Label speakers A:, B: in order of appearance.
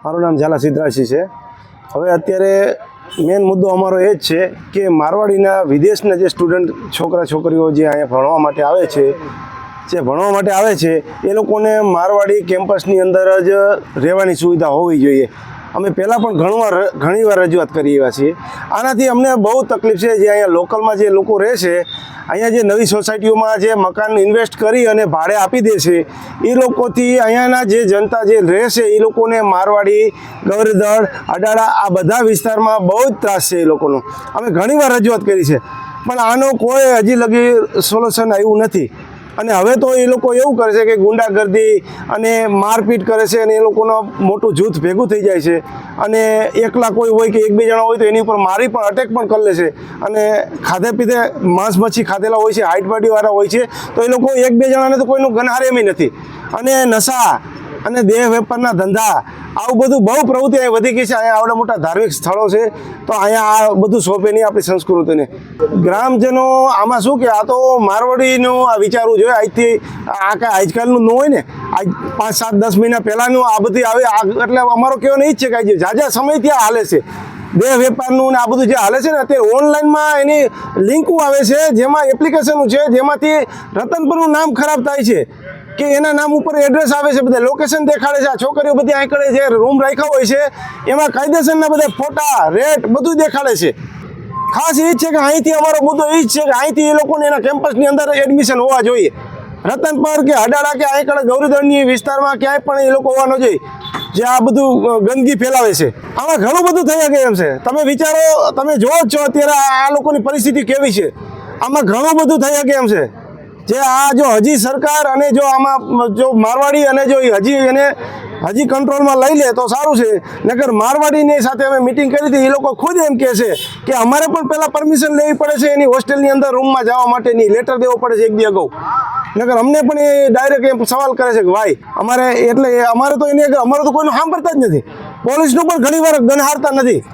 A: મારું નામ ઝાલા સિદ્ધરાજસિંહ છે। હવે અત્યારે મેન મુદ્દો અમારો એ જ છે કે મારવાડીના વિદેશના જે સ્ટુડન્ટ છોકરા છોકરીઓ જે અહીંયા ભણવા માટે આવે છે એ લોકોને મારવાડી કેમ્પસની અંદર જ રહેવાની સુવિધા હોવી જોઈએ। અમે પહેલાં પણ ઘણીવાર રજૂઆત કરી એવા છીએ। આનાથી અમને બહુ તકલીફ છે। જે અહીંયા લોકલમાં જે લોકો રહે છે, અહીંયા જે નવી સોસાયટીઓમાં જે મકાન ઇન્વેસ્ટ કરી અને ભાડે આપી દે છે, એ લોકોથી અહીંયાના જે જનતા જે રહે છે એ લોકોને મારવાડી, ગવરદળ, અડાળા આ બધા વિસ્તારમાં બહુ જ ત્રાસ છે એ લોકોનો। અમે ઘણીવાર રજૂઆત કરી છે, પણ આનો કોઈ હજી લગી સોલ્યુશન આવ્યું નથી। અને હવે તો એ લોકો એવું કરે છે કે ગુંડાગર્દી અને મારપીટ કરે છે, અને એ લોકોનો મોટું જૂથ ભેગું થઈ જાય છે, અને એકલા કોઈ હોય કે એક બે જણા હોય તો એની ઉપર મારી પણ અટેક પણ કરી લે છે। અને ખાધે પીધે માંસ મચ્છી ખાધેલા હોય છે, હાઈટ બોડીવાળા હોય છે, તો એ લોકો એક બે જણાને તો કોઈનું ગનહાર એમ નથી। અને નશા અને દેહ વેપારના ધંધા આવું બધું બહુ પ્રવૃત્તિ અહીં વધી ગઈ છે। અહીંયા આવડા મોટા ધાર્મિક સ્થળો છે, તો અહીંયા આ બધું સોંપે નહીં આપણી સંસ્કૃતિને। ગ્રામજનો આમાં શું કે આ તો મારવાડીનું આ વિચારવું જોઈએ। આજથી આ કાંઈ આજકાલનું ન હોય ને, આજ 5-7-10 મહિના પહેલાંનું આ બધી આવે એટલે અમારો કહેવાનો એ જ છે કે આજે ઝાઝા સમયથી આ હાલે છે દેહ વેપારનું ને આ બધું જે હાલે છે ને, અત્યારે ઓનલાઈનમાં એની લિંકો આવે છે, જેમાં એપ્લિકેશનો છે જેમાંથી રતનપુરનું નામ ખરાબ થાય છે કે એના નામ ઉપર એડ્રેસ આવે છે, બધા લોકેશન દેખાડે છે। આ છોકરીઓ બધી આંકડે જે રૂમ રાખ્યા હોય છે એમાં કાયદેસરના બધા ફોટા રેટ બધું દેખાડે છે। ખાસ એ જ છે કે અહીંથી અમારો મુદ્દો એ જ છે કે અહીંથી એ લોકોને એના કેમ્પસની અંદર એડમિશન હોવા જોઈએ। રતનપર કે અડાળા કે અહીં ગૌરીદળની વિસ્તારમાં ક્યાંય પણ એ લોકો હોવાનો જોઈએ જે આ બધું ગંદકી ફેલાવે છે। આમાં ઘણું બધું થઈ શકે એમ છે। તમે વિચારો, તમે જોવો જ છો અત્યારે આ લોકોની પરિસ્થિતિ કેવી છે। આમાં ઘણું બધું થઈ શકે એમ છે। જે આ જો હજી સરકાર અને જો આમાં જો મારવાડી અને જો હજી કંટ્રોલમાં લઈ લે તો સારું છે। નકર મારવાડીની સાથે અમે મિટિંગ કરી હતી, એ લોકો ખુદ એમ કહે છે કે અમારે પણ પહેલાં પરમિશન લેવી પડે છે એની હોસ્ટેલની અંદર રૂમમાં જવા માટેની, લેટર દેવો પડે છે એક દી અગાઉ। નકર અમને પણ એ ડાયરેક્ટ એમ સવાલ કરે છે કે ભાઈ અમારે તો કોઈનું સાંભળતા જ નથી। પોલીસનું પણ ઘણી વાર ગણહારતા નથી।